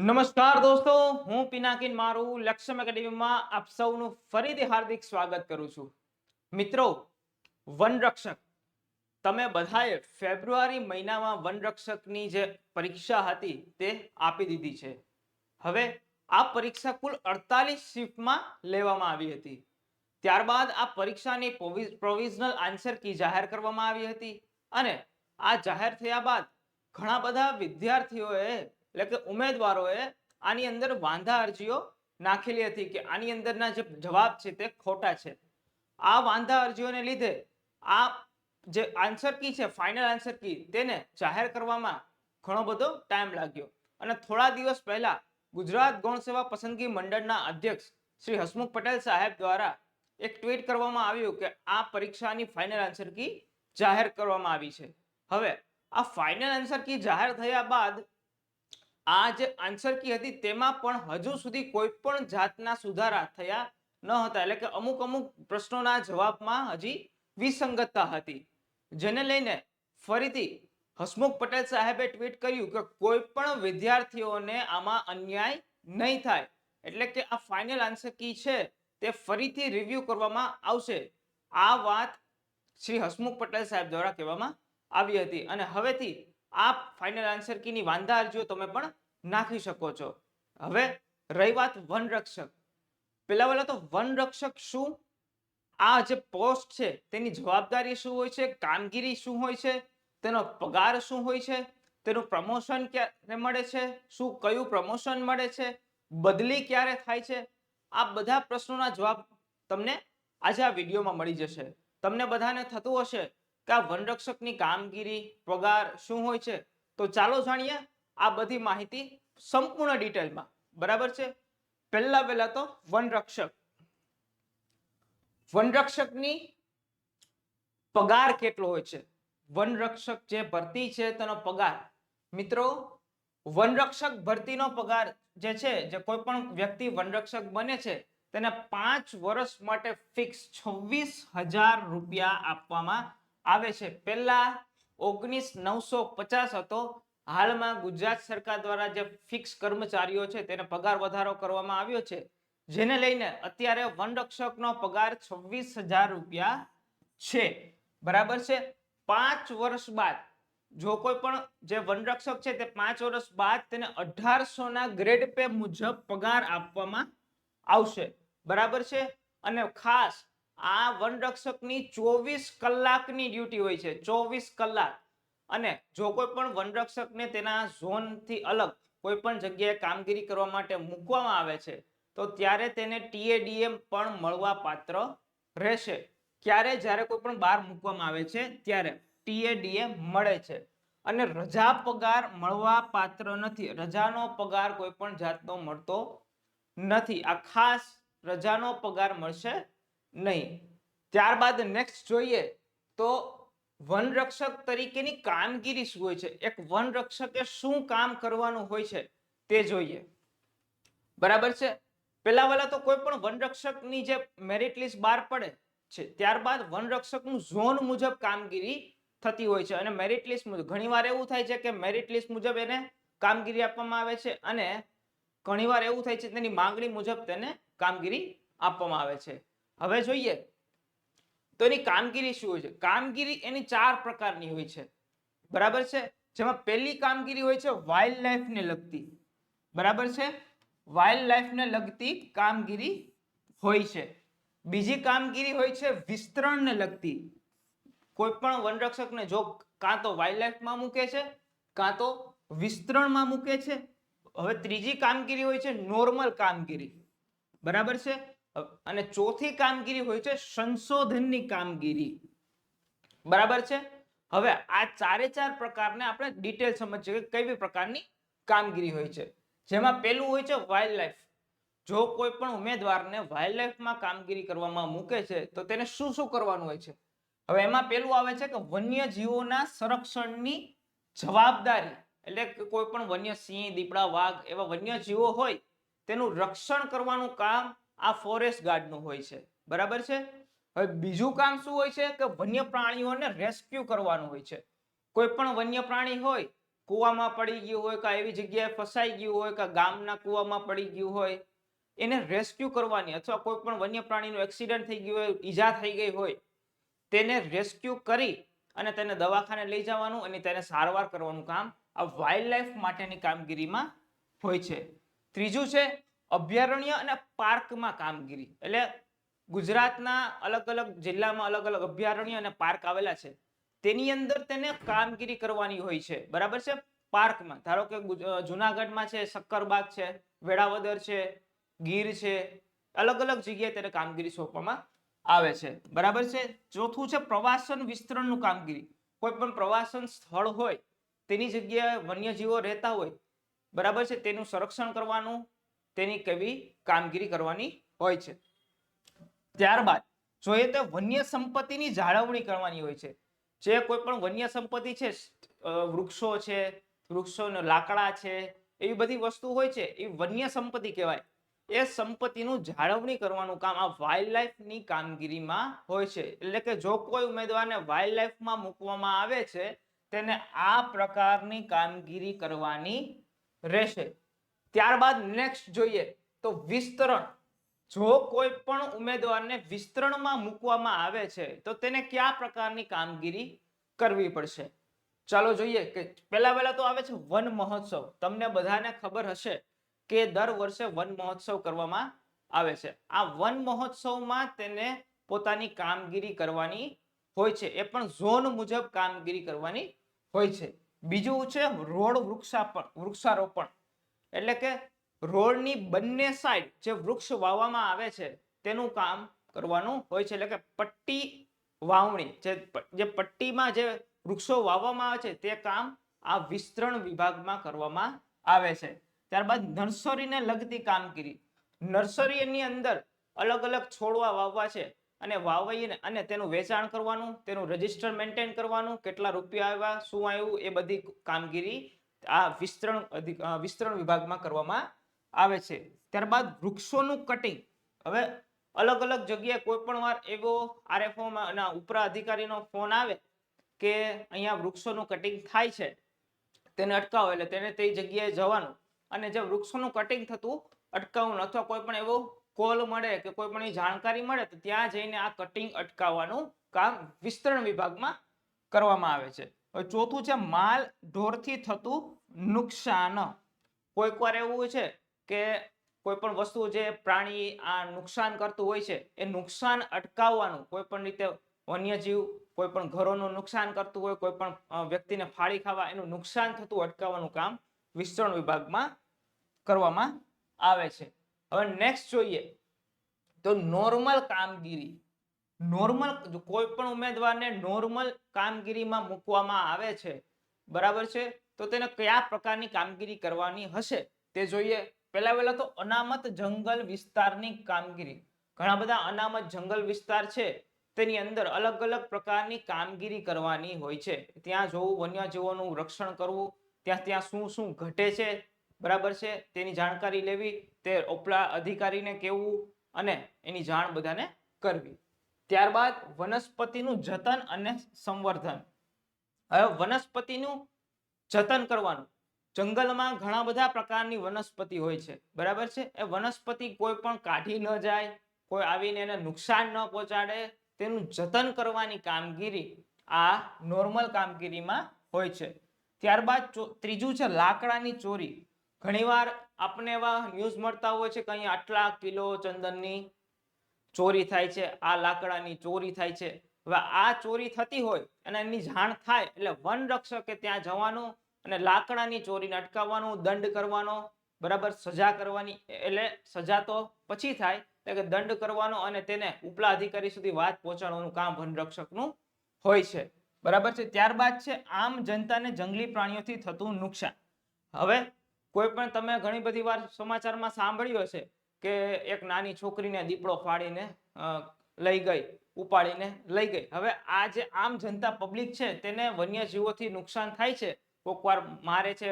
નમસ્કાર દોસ્તો, હું પિનાકિન મારું લક્ષ્યમ એકેડેમીમાં આપ સૌનું ફરીથી હાર્દિક સ્વાગત કરું છું. મિત્રો, વનરક્ષક તમે બધાએ ફેબ્રુઆરી મહિનામાં વનરક્ષકની જે પરીક્ષા હતી તે આપી દીધી છે. હવે આ પરીક્ષા કુલ 48 શિફ્ટમાં લેવામાં આવી હતી. ત્યારબાદ આ પરીક્ષાની પ્રોવિઝનલ આન્સર કી જાહેર કરવામાં આવી હતી અને આ જાહેર થયા બાદ ઘણા બધા વિદ્યાર્થીઓએ એટલે કે ઉમેદવારોએ આની અંદર વાંધા અરજીઓ નાખેલી હતી કે આની અંદરના જે જવાબ છે તે ખોટા છે. આ વાંધા અરજીઓને લીધે આ જે આન્સર કી છે, ફાઇનલ આન્સર કી, તેને જાહેર કરવામાં ઘણો બધો ટાઈમ લાગ્યો અને થોડા દિવસ પહેલા ગુજરાત ગૌણ સેવા પસંદગી મંડળના અધ્યક્ષ શ્રી હસમુખ પટેલ સાહેબ દ્વારા એક ટ્વીટ કરવામાં આવ્યું કે આ પરીક્ષાની ફાઇનલ આન્સર કી જાહેર કરવામાં આવી છે. હવે આ ફાઇનલ આન્સર કી જાહેર થયા બાદ આ જે આન્સર કી હતી તેમાં પણ હજુ સુધી કોઈ પણ જાતના સુધારા થયા ન હતા. એટલે કે અમુક પ્રશ્નોના જવાબમાં હજી વિસંગતતા હતી, જેને લઈને ફરીથી હસમુખ પટેલ સાહેબે ટ્વીટ કર્યું કે કોઈ પણ વિદ્યાર્થીઓને આમાં અન્યાય નહીં થાય, એટલે કે આ ફાઇનલ આન્સર કી છે તે ફરીથી રિવ્યુ કરવામાં આવશે. આ વાત શ્રી હસમુખ પટેલ સાહેબ દ્વારા કહેવામાં આવી હતી અને હવેથી આ ફાઇનલ આન્સર કીની વાંધા અરજીઓ તમે પણ નાખી શકો છો. હવે રહી વાત વનરક્ષક. પહેલા તો વનરક્ષક શું, આ જે પોસ્ટ છે તેની જવાબદારી શું હોય છે, કામગીરી શું હોય છે, તેનો પગાર શું હોય છે, તેનું પ્રમોશન ક્યારે મળે છે, શું કયું પ્રમોશન મળે છે, બદલી ક્યારે થાય છે, આ બધા પ્રશ્નોના જવાબ તમને આજે આ વિડીયોમાં મળી જશે. તમને બધાને થતું હશે કે આ વનરક્ષકની કામગીરી, પગાર શું હોય છે, તો ચાલો જાણીએ આ બધી માહિતી સંપૂર્ણ ડિટેલમાં. બરાબર છે. પહેલા તો વનરક્ષકની પગાર કેટલો હોય છે, વનરક્ષક જે ભરતી છે તેનો પગાર. મિત્રો, વનરક્ષક ભરતીનો પગાર જે છે, જે કોઈ પણ વ્યક્તિ વનરક્ષક બને છે તેને 5 વર્ષ માટે ફિક્સ 26,000 રૂપિયા આપવામાં આવે છે. પહેલા 19,950 હતો. હાલમાં ગુજરાત સરકાર દ્વારા જે ફિક્સ કર્મચારીઓ છે તેને પગાર વધારો કરવામાં આવ્યો છે, જેને લઈને અત્યારે વનરક્ષકનો પગાર 26,000 રૂપિયા છે. બરાબર છે. 5 વર્ષ બાદ જો કોઈ પણ જે વનરક્ષક છે તે 5 વર્ષ બાદ તેને 1800 ના ગ્રેડ પે મુજબ પગાર આપવામાં આવશે. બરાબર છે. અને ખાસ આ વનરક્ષકની 24 કલાકની ડ્યુટી હોય છે, 24 કલાક. અને જો કોઈ પણ વનરક્ષકને તેના ઝોનથી અલગ કોઈ પણ જગ્યાએ કામગીરી કરવા માટે મૂકવામાં આવે છે તો ત્યારે તેને ટીએડીએમ પણ મળવા પાત્ર રહેશે. ક્યારે? જ્યારે કોઈ પણ બહાર મૂકવામાં આવે છે ત્યારે ટીએડીએમ મળે છે. અને રજા પગાર મળવા પાત્ર નથી. રજાનો પગાર કોઈ પણ જાતનો મળતો નથી. આ ખાસ રજાનો પગાર મળશે નહીં. ત્યારબાદ નેક્સ્ટ જોઈએ તો વનરક્ષક તરીકેની કામગીરી શું હોય છે, એક વનરક્ષકે શું કામ કરવાનું હોય છે તે જોઈએ. બરાબર છે. પહેલા તો કોઈ પણ વનરક્ષકની જે મેરિટ લિસ્ટ બહાર પડે છે ત્યારબાદ વનરક્ષકનું ઝોન મુજબ કામગીરી થતી હોય છે અને મેરિટ લિસ્ટ મુજબ ઘણીવાર એવું થાય છે કે મેરિટ લિસ્ટ મુજબ એને કામગીરી આપવામાં આવે છે અને ઘણીવાર એવું થાય છે તેની માંગણી મુજબ તેને કામગીરી આપવામાં આવે છે. હવે જોઈએ તો એની કામગીરી શું હોય છે. કામગીરી એની 4 પ્રકારની હોય છે. બરાબર છે. જેમાં પહેલી કામગીરી હોય છે વાઇલ્ડ લાઈફને લગતી. બરાબર છે. વાઇલ્ડ લાઈફને લગતી કામગીરી હોય છે. બીજી કામગીરી હોય છે વિસ્તરણને લગતી. કોઈ પણ વનરક્ષકને જો કાં તો વાઇલ્ડ લાઈફમાં મૂકે છે કાં તો વિસ્તરણમાં મૂકે છે. હવે ત્રીજી કામગીરી હોય છે નોર્મલ કામગીરી. બરાબર છે. અને ચોથી કામગીરી હોય છે સંશોધનની કામગીરી. બરાબર છે. હવે આ 4 પ્રકારને આપણે ડિટેલ સમજીએ કે કઈ પ્રકારની કામગીરી હોય છે. જેમાં પહેલું હોય છે વાઇલ્ડ લાઈફ. જો કોઈ પણ ઉમેદવારને વાઇલ્ડ લાઈફમાં કામગીરી કરવામાં મૂકે છે તો તેને શું શું કરવાનું હોય છે. હવે એમાં પહેલું આવે છે કે વન્યજીવોના સંરક્ષણની જવાબદારી, એટલે કે કોઈ પણ વન્ય સિંહ, દીપડા, વાઘ એવા વન્યજીવો હોય તેનું રક્ષણ કરવાનું કામ આ ફોરેસ્ટ ગાર્ડનું હોય છે. બરાબર છે. હવે બીજું કામ શું હોય છે કે વન્ય પ્રાણીઓને રેસ્ક્યુ કરવાનું હોય છે. કોઈ પણ વન્ય પ્રાણી હોય, કૂવામાં પડી ગયું હોય કે એવી જગ્યાએ ફસાઈ ગયું હોય કે ગામના કૂવામાં પડી ગયું હોય, એને રેસ્ક્યુ કરવાની, અથવા કોઈ પણ વન્ય પ્રાણીનું એક્સિડન્ટ થઈ ગયું હોય, ઈજા થઈ ગઈ હોય, તેને રેસ્ક્યુ કરી અને તેને દવાખાને લઈ જવાનું અને તેને સારવાર કરવાનું કામ આ વાઇલ્ડ લાઈફ માટેની કામગીરીમાં હોય છે. ત્રીજું છે અભયારણ્ય અને પાર્કમાં કામગીરી. એટલે ગુજરાતના અલગ અલગ જિલ્લામાં અલગ અલગ અભયારણ્ય અને પાર્ક આવેલા છે, તેની અંદર તેને કામગીરી કરવાની હોય છે. બરાબર છે. પાર્કમાં ધારો કે જુનાગઢમાં છે શક્કરબાગ છે, વેળાવદર છે, ગીર છે, અલગ અલગ જગ્યાએ તેને કામગીરી સોંપવામાં આવે છે. બરાબર છે. ચોથું છે પ્રવાસન વિસ્તરણનું કામગીરી. કોઈ પણ પ્રવાસન સ્થળ હોય તેની જગ્યાએ વન્યજીવો રહેતા હોય, બરાબર છે, તેનું સંરક્ષણ કરવાનું, તેની કેવી કામગીરી કરવાની હોય છે. ત્યારબાદ જોઈએ તો વન્ય સંપત્તિની જાળવણી કરવાની હોય છે. જે કોઈ પણ વન્ય સંપત્તિ છે, વૃક્ષો છે, વૃક્ષોના લાકડા છે, એવી બધી વસ્તુ હોય છે, એ વન્ય સંપત્તિ કહેવાય. એ સંપત્તિનું જાળવણી કરવાનું કામ આ વાઇલ્ડ લાઈફની કામગીરીમાં હોય છે. એટલે કે જો કોઈ ઉમેદવારને વાઇલ્ડ લાઈફમાં મૂકવામાં આવે છે, તેને આ પ્રકારની કામગીરી કરવાની રહેશે. ત્યારબાદ નેક્સ્ટ જોઈએ તો વિસ્તરણ. જો કોઈ પણ ઉમેદવારને વિસ્તરણમાં મૂકવામાં આવે છે તો તેને કયા પ્રકારની કામગીરી કરવી પડશે? ચાલો જોઈએ કે પહેલા તો આવે છે વન મહોત્સવ. તમને બધાને ખબર હશે કે દર વર્ષે વન મહોત્સવ કરવામાં આવે છે. આ વન મહોત્સવમાં તેને પોતાની કામગીરી કરવાની હોય છે, એ પણ ઝોન મુજબ કામગીરી કરવાની હોય છે. બીજું છે રોડ વૃક્ષારોપણ. એટલે કે રોડની બંને સાઈડ જે વૃક્ષ વાવવામાં આવે છે તેનું કામ કરવાનું હોય છે. એટલે કે પટ્ટી વાવણી, જે પટ્ટીમાં જે વૃક્ષો વાવવામાં આવે છે તે કામ આ વિસ્તરણ વિભાગમાં કરવામાં આવે છે. ત્યારબાદ નર્સરીને લગતી કામગીરી. નર્સરીની અંદર અલગ અલગ છોડવા વાવવા છે અને વાવીને અને તેનું વેચાણ કરવાનું, તેનું રજિસ્ટર મેન્ટેન કરવાનું, કેટલા રૂપિયા આવ્યા, શું આવ્યું, એ બધી કામગીરી આ વિસ્તરણ વિભાગમાં કરવામાં આવે છે. ત્યારબાદ વૃક્ષોનું કટિંગ. હવે અલગ અલગ જગ્યાએ કોઈ પણ વાર એવો આરએફઓ ના ઉપરા અધિકારીનો ફોન આવે કે અહીંયા વૃક્ષોનું કટિંગ થાય છે, તેને અટકાવો. એટલે તેને તે જગ્યાએ જવાનું અને જે વૃક્ષોનું કટિંગ થતું અટકાવવાનું, અથવા કોઈ પણ એવો કોલ મળે કે કોઈ પણ જાણકારી મળે તો ત્યાં જઈને આ કટિંગ અટકાવવાનું કામ વિસ્તરણ વિભાગમાં કરવામાં આવે છે. ચોથું છે માલ ઢોરથી થતું નુકસાન. કોઈક વાર એવું છે કે કોઈ પણ વસ્તુ જે પ્રાણી આ નુકસાન કરતું હોય છે એ નુકસાન અટકાવવાનું, કોઈ પણ રીતે વન્યજીવ કોઈ પણ ઘરોનું નુકસાન કરતું હોય, કોઈ પણ વ્યક્તિને ફાડી ખાવા, એનું નુકસાન થતું અટકાવવાનું કામ વિસ્તરણ વિભાગમાં કરવામાં આવે છે. હવે નેક્સ્ટ જોઈએ તો નોર્મલ કામગીરી. નોર્મલ, કોઈ પણ ઉમેદવારને નોર્મલ કામગીરીમાં મૂકવામાં આવે છે, બરાબર છે, તો તેને કયા પ્રકારની કામગીરી કરવાની હશે તે જોઈએ. પહેલા તો અનામત જંગલ વિસ્તારની કામગીરી. ઘણા બધા અનામત જંગલ વિસ્તાર છે, તેની અંદર અલગ અલગ પ્રકારની કામગીરી કરવાની હોય છે. ત્યાં જોવું, વન્યજીવોનું રક્ષણ કરવું, ત્યાં શું શું ઘટે છે, બરાબર છે, તેની જાણકારી લેવી, તે ઉપલા અધિકારીને કહેવું અને એની જાણ બધાને કરવી. ત્યારબાદ વનસ્પતિનું જતન અને સંવર્ધન. હવે વનસ્પતિનું જતન કરવાનું. જંગલમાં ઘણા બધા પ્રકારની વનસ્પતિ હોય છે, બરાબર છે. એ વનસ્પતિ કોઈ પણ કાઢી ન જાય, કોઈ આવીને એને નુકસાન ન પહોંચાડે, તેનું જતન કરવાની કામગીરી આ નોર્મલ કામગીરીમાં હોય છે. ત્યારબાદ ત્રીજું છે લાકડાની ચોરી. ઘણીવાર આપણે એવા ન્યૂઝ મળતા હોય છે કે અહીંયા આટલા કિલો ચંદનની ચોરી થાય છે, આ લાકડાની ચોરી થાય છે. હવે આ ચોરી થતી હોય અને એની જાણ થાય એટલે વન રક્ષકે ત્યાં જવાનું અને લાકડાની ચોરીને અટકાવવાનું, દંડ કરવાનો, બરાબર, સજા કરવાની. એટલે સજા તો પછી થાય, એટલે કે દંડ કરવાનો અને તેને ઉપલા અધિકારી સુધી વાત પહોંચાડવાનું કામ વન રક્ષકનું હોય છે, બરાબર છે. ત્યારબાદ છે આમ જનતાને જંગલી પ્રાણીઓથી થતું નુકસાન. હવે કોઈ પણ તમે ઘણી બધી વાર સમાચારમાં સાંભળ્યું હશે કે એક નાની છોકરીને દીપડો ફાડીને લઈ ગઈ, ઉપાડીને લઈ ગઈ. હવે આ જે આમ જનતા પબ્લિક છે તેને વન્યજીવોથી નુકસાન થાય છે, કોઈક વાર મારે છે,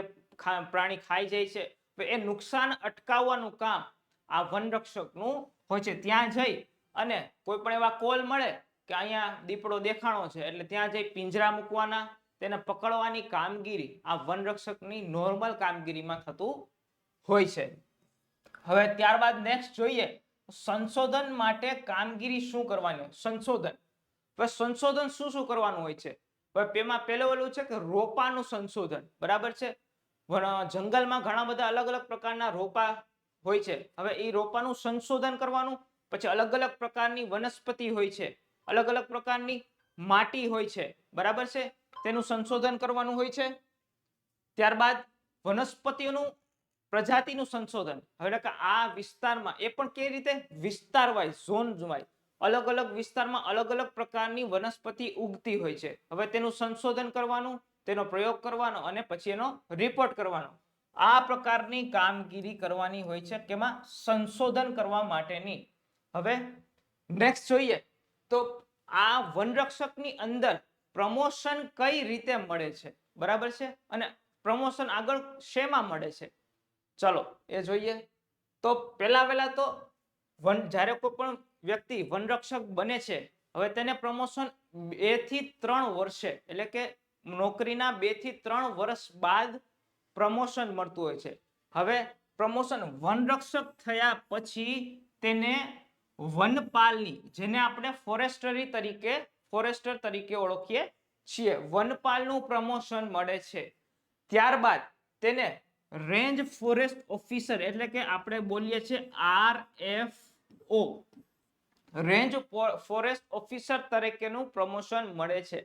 પ્રાણી ખાઈ જાય છે, તો એ નુકસાન અટકાવવાનું કામ આ વનરક્ષકનું હોય છે. ત્યાં જઈ અને કોઈ પણ એવા કોલ મળે કે અહીંયા દીપડો દેખાણો છે, એટલે ત્યાં જઈ પિંજરા મૂકવાના, તેને પકડવાની કામગીરી આ વનરક્ષકની નોર્મલ કામગીરીમાં થતું હોય છે. હવે ત્યારબાદ નેક્સ્ટ જોઈએ સંશોધન માટે કામગીરી શું કરવાની હોય. સંશોધન, હવે સંશોધન શું શું કરવાનું હોય છે. હવે તેમાં પહેલું ઓલું છે કે રોપાનું સંશોધન, બરાબર છે. જંગલમાં ઘણા બધા અલગ અલગ પ્રકારના રોપા હોય છે. હવે એ રોપાનું સંશોધન કરવાનું, પછી અલગ અલગ પ્રકારની વનસ્પતિ હોય છે, અલગ અલગ પ્રકારની માટી હોય છે, બરાબર છે, તેનું સંશોધન કરવાનું હોય છે. ત્યારબાદ વનસ્પતિઓનું પ્રજાતિનું સંશોધન, હવે આ વિસ્તારમાં એ પણ કેવી રીતે વિસ્તાર વાઇઝ ઝોન વાઇઝ અલગ અલગ વિસ્તારમાં અલગ અલગ પ્રકારની વનસ્પતિ ઉગતી હોય છે. હવે તેનું સંશોધન કરવાનું, તેનો પ્રયોગ કરવાનો અને પછી એનો રિપોર્ટ કરવાનો. આ પ્રકારની કામગીરી કરવાની હોય છે કેમાં સંશોધન કરવા માટેની. હવે નેક્સ્ટ જોઈએ તો આ વનરક્ષકની અંદર પ્રમોશન કઈ રીતે મળે છે, બરાબર છે, અને પ્રમોશન આગળ શેમાં મળે છે, ચલો એ જોઈએ. તો પહેલા તો જ્યારે કોઈ પણ વ્યક્તિ વનરક્ષક બને છે, હવે તેને પ્રમોશન 2 થી 3 વર્ષે એટલે કે નોકરીના 2 થી 3 વર્ષ બાદ પ્રમોશન મળતું હોય છે. હવે પ્રમોશન વનરક્ષક થયા પછી તેને વનપાલની, જેને આપણે ફોરેસ્ટર તરીકે ઓળખીએ છીએ, વનપાલનું પ્રમોશન મળે છે. ત્યારબાદ તેને રેન્જ ફોરેસ્ટ ઓફિસર એટલે કે આપણે બોલીએ છીએ RFO, રેન્જ ફોરેસ્ટ ઓફિસર તરીકેનું પ્રમોશન મળે છે.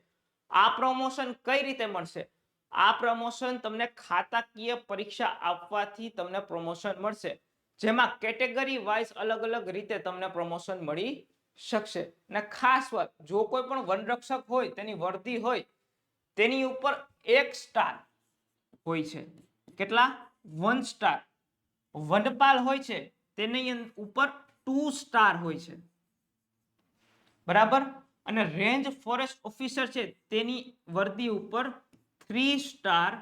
આ પ્રમોશન કઈ રીતે મળશે? આ પ્રમોશન તમને ખાતાકીય પરીક્ષા આપવાથી તમને પ્રમોશન મળશે, જેમાં કેટેગરી વાઇઝ અલગ અલગ રીતે તમને પ્રમોશન મળી શકશે. અને ખાસ વાત, જો કોઈ પણ વનરક્ષક હોય તેની વર્દી હોય તેની ઉપર 1 સ્ટાર હોય છે. કેટલા? 1 સ્ટાર. વનપાલ હોય છે તેની ઉપર 2 સ્ટાર હોય છે, બરાબર. અને રેન્જ ફોરેસ્ટ ઓફિસર છે તેની વર્દી ઉપર 3 સ્ટાર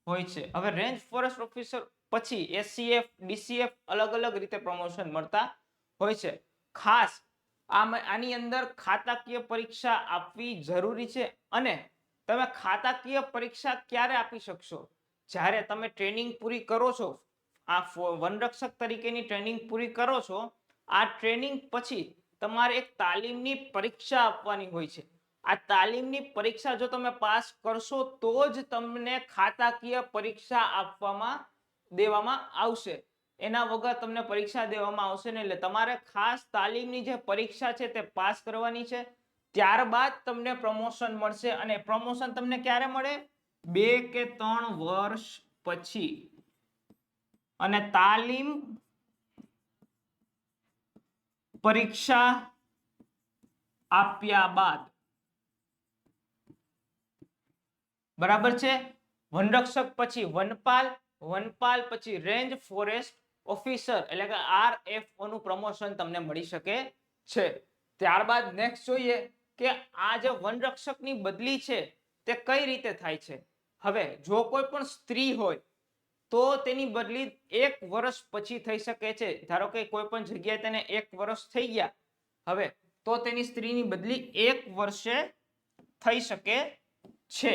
હોય છે. હવે રેન્જ ફોરેસ્ટ ઓફિસર પછી SCF DCF અલગ અલગ રીતે પ્રમોશન મળતા હોય છે. ખાસ આની અંદર ખાતાકીય પરીક્ષા આપવી જરૂરી છે. અને તમે ખાતાકીય પરીક્ષા ક્યારે આપી શકશો? જ્યારે તમે ટ્રેનિંગ પૂરી કરો છો, આ વનરક્ષક તરીકેની ટ્રેનિંગ પૂરી કરો છો, આ ટ્રેનિંગ પછી તમારે એક તાલીમની પરીક્ષા આપવાની હોય છે. આ તાલીમની પરીક્ષા જો તમે પાસ કરશો તો જ તમને ખાતાકીય પરીક્ષા દેવામાં આવશે. એના વગર તમને પરીક્ષા દેવામાં આવશે નહીં. એટલે તમારે ખાસ તાલીમની જે પરીક્ષા છે તે પાસ કરવાની છે. ત્યારબાદ તમને પ્રમોશન મળશે. અને પ્રમોશન તમને ક્યારે મળે? 2 કે 3 વર્ષ પછી. અને તાલીમ પરીક્ષા આપ્યા બાદ, બરાબર છે. વનરક્ષક પછી વનપાલ પછી રેન્જ ફોરેસ્ટ ઓફિસર એટલે કે RFO નું પ્રમોશન તમને મળી શકે છે. ત્યારબાદ નેક્સ્ટ જોઈએ કે આ જે વનરક્ષકની બદલી છે તે કઈ રીતે થાય છે. હવે જો કોઈ પણ સ્ત્રી હોય તો તેની બદલી 1 વર્ષ પછી થઈ શકે છે. ધારો કે કોઈ પણ જગ્યાએ તેને 1 વર્ષ થઈ ગયા, હવે તો તેની સ્ત્રીની બદલી 1 વર્ષે થઈ શકે છે.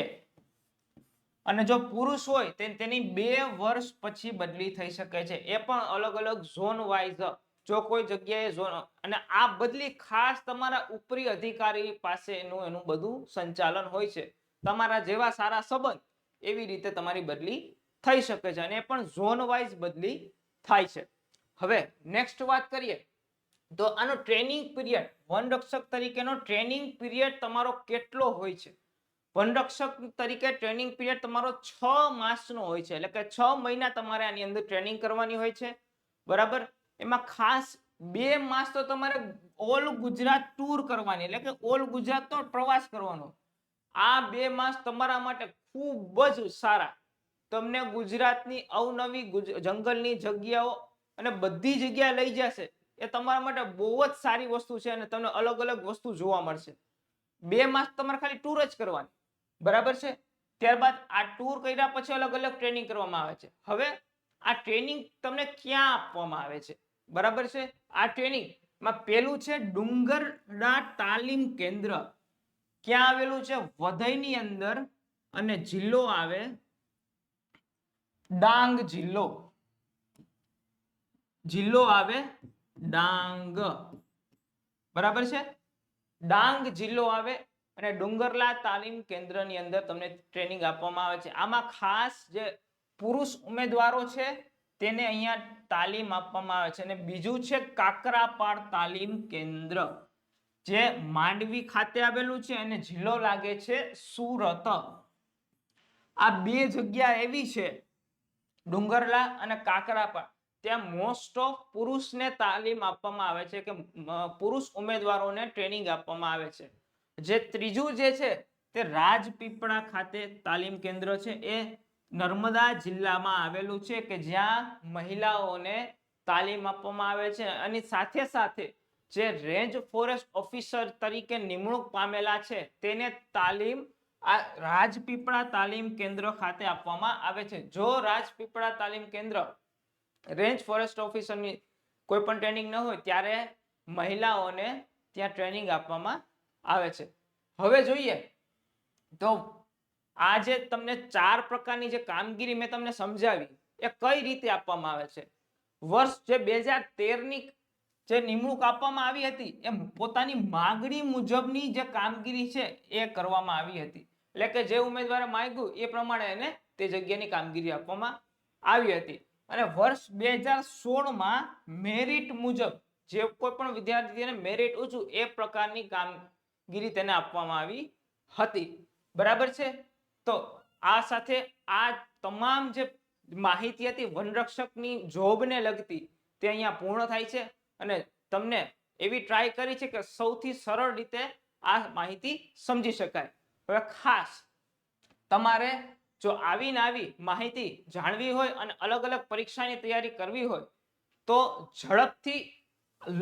અને જો પુરુષ હોય તેની 2 વર્ષ પછી બદલી થઈ શકે છે. એ પણ અલગ અલગ ઝોન વાઇઝ, જો કોઈ જગ્યાએ ઝોન, અને આ બદલી ખાસ તમારા ઉપરી અધિકારી પાસે એનું બધું સંચાલન હોય છે. તમારા જેવા સારા સંબંધ એવી રીતે તમારી બદલી થઈ શકે છે. અને એ પણ ઝોન વાઇઝ બદલી થાય છે. હવે નેક્સ્ટ વાત કરીએ તો આનો ટ્રેનિંગ પીરિયડ, વનરક્ષક તરીકેનો ટ્રેનિંગ પીરિયડ તમારો કેટલો હોય છે? વનરક્ષક તરીકે ટ્રેનિંગ પીરિયડ તમારો 6 માસનો હોય છે. એટલે કે 6 મહિના તમારે આની અંદર ટ્રેનિંગ કરવાની હોય છે, બરાબર. એમાં ખાસ 2 માસ તો તમારે ઓલ ગુજરાત ટૂર કરવાની, એટલે કે ઓલ ગુજરાતનો પ્રવાસ કરવાનો. આ 2 માસ તમારા માટે ખૂબ જ સારા. તમને ગુજરાતની અવનવી જંગલની જગ્યાઓ અને બધી જગ્યાએ લઈ જશે. એ તમારા માટે બહુ જ સારી વસ્તુ છે. અને તમને અલગ અલગ વસ્તુ જોવા મળશે. 2 માસ તમારે ખાલી ટૂર જ કરવાની, બરાબર છે. ત્યારબાદ આ ટૂર કર્યા પછી અલગ અલગ ટ્રેનિંગ કરવામાં આવે છે. હવે આ ટ્રેનિંગ તમને ક્યાં આપવામાં આવે છે, બરાબર છે? આ ટ્રેનિંગ માં પહેલું છે ડુંગરડા તાલીમ કેન્દ્ર. ક્યાં આવેલું છે? વધઈની અંદર અને જિલ્લો આવે ડાંગ જિલ્લો. જિલ્લો આવે ડાંગ. બરાબર છે. ડાંગ જિલ્લો આવે અને ડુંગરલા તાલીમ કેન્દ્રની અંદર તમને ટ્રેનિંગ આપવામાં આવે છે. આમાં ખાસ જે પુરુષ ઉમેદવારો છે તેને અહીંયા તાલીમ આપવામાં આવે છે. અને બીજું છે કાકરાપાડ તાલીમ કેન્દ્ર, જે માંડવી ખાતે આવેલું છે અને જિલ્લો લાગે છે સુરત. આ બે જગ્યા એવી છે, ડુંગરલા અને કાકરાપાડ, ત્યાં મોસ્ટ ઓફ પુરુષને તાલીમ આપવામાં આવે છે, કે પુરુષ ઉમેદવારોને ટ્રેનિંગ આપવામાં આવે છે. જે ત્રીજું જે છે તે રાજપીપળા ખાતે તાલીમ કેન્દ્ર છે, એ નર્મદા જિલ્લામાં આવેલું છે, કે જ્યાં મહિલાઓને તાલીમ આપવામાં આવે છે. અને સાથે સાથે જે રેન્જ ફોરેસ્ટ ઓફિસર તરીકે નિમણૂક પામેલા છે તેને તાલીમ આ રાજપીપળા તાલીમ કેન્દ્ર ખાતે આપવામાં આવે છે. જો રાજપીપળા તાલીમ કેન્દ્ર રેન્જ ફોરેસ્ટ ઓફિસરની કોઈ પણ ટ્રેનિંગ ન હોય ત્યારે મહિલાઓને ત્યાં ટ્રેનિંગ આપવામાં આવે છે. હવે જોઈએ તો આ જે તમને 4 પ્રકારની જે કામગીરી મેં તમને સમજાવી એ કઈ રીતે આપવામાં આવે છે. વર્ષ જે 2013 ની જે નિમણૂક આપવામાં આવી હતી એ પોતાની માંગણી મુજબની જે કામગીરી છે એ કરવામાં આવી હતી. એટલે કે જે ઉમેદવારે માંગ્યું એ પ્રમાણે એને તે જગ્યાની કામગીરી આપવામાં આવી હતી. અને વર્ષ 2016 માં મેરિટ મુજબ જે કોઈ પણ વિદ્યાર્થીને મેરિટ ઊંચું એ પ્રકારની કામગીરી તેને આપવામાં આવી હતી. બરાબર છે. તો આ સાથે આ તમામ જે માહિતી હતી વનરક્ષકની જોબને લગતી તે અહીંયા પૂર્ણ થાય છે. અને તમને એવી ટ્રાય કરી છે કે સૌથી સરળ રીતે આ માહિતી સમજી શકાય. હવે ખાસ તમારે જો આવી માહિતી જાણવી હોય અને અલગ અલગ પરીક્ષાની તૈયારી કરવી હોય તો ઝડપથી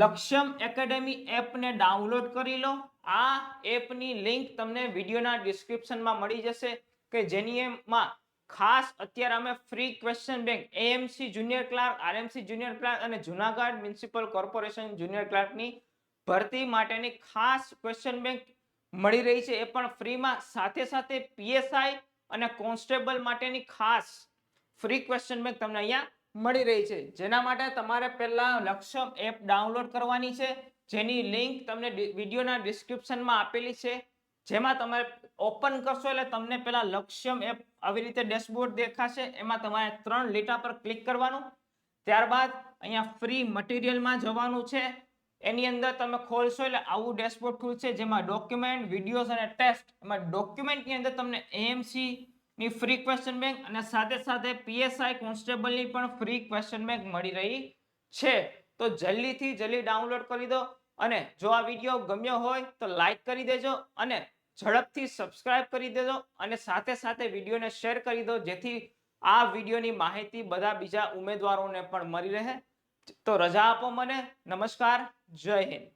લક્ષ્યમ એકેડેમી એપને ડાઉનલોડ કરી લો. આ એપની લિંક તમને વિડીયોના ડિસ્ક્રિપ્શનમાં મળી જશે, કે જેની માં ખાસ અત્યારે અમે free question bank AMC junior clerk, RMC junior clerk અને જુનાગઢ મ્યુનિસિપલ કોર્પોરેશન જુનિયર ક્લાર્કની ભરતી માટેની ખાસ ક્વેશ્ચન બેંક મળી રહી છે, એ પણ ફ્રીમાં. સાથે સાથે પીએસઆઈ અને કોન્સ્ટેબલ માટેની ખાસ ફ્રી ક્વેશ્ચન બેંક તમને અહીંયા મળી રહી છે. જેના માટે તમારે પહેલા લક્ષ્યમ એપ ડાઉનલોડ કરવાની છે, જેની લિંક તમને વિડીયોના ડિસ્ક્રિપ્શનમાં આપેલી છે. જેમાં તમે ઓપન કરશો એટલે તમને પહેલા લક્ષ્યમ એપ આવી રીતે ડેશબોર્ડ દેખાશે. એમાં તમારે 3 લીટા પર ક્લિક કરવાનું. ત્યારબાદ અહીંયા ફ્રી મટીરિયલમાં જવાનું છે. એની અંદર તમે ખોલશો એટલે આવું ડેશબોર્ડ ખુલશે, જેમાં ડોક્યુમેન્ટ, વિડીયોઝ અને ટેસ્ટ. એમાં ડોક્યુમેન્ટની અંદર તમને એએમસી ની ફ્રી ક્વેશ્ચન બેંક અને સાથે સાથે પીએસઆઈ કોન્સ્ટેબલની પણ ફ્રી ક્વેશ્ચન બેંક મળી રહી છે. તો જલ્દીથી જલ્દી ડાઉનલોડ કરી દો. અને જો આ વિડીયો ગમ્યો હોય તો લાઈક કરી દેજો અને ઝડપથી સબસ્ક્રાઇબ કરી દેજો. અને સાથે સાથે વિડીયોને શેર કરી દો, જેથી આ વિડીયોની માહિતી બધા બીજા ઉમેદવારોને પણ મળી રહે. તો રજા આપો મને. નમસ્કાર. જય હિન્દ.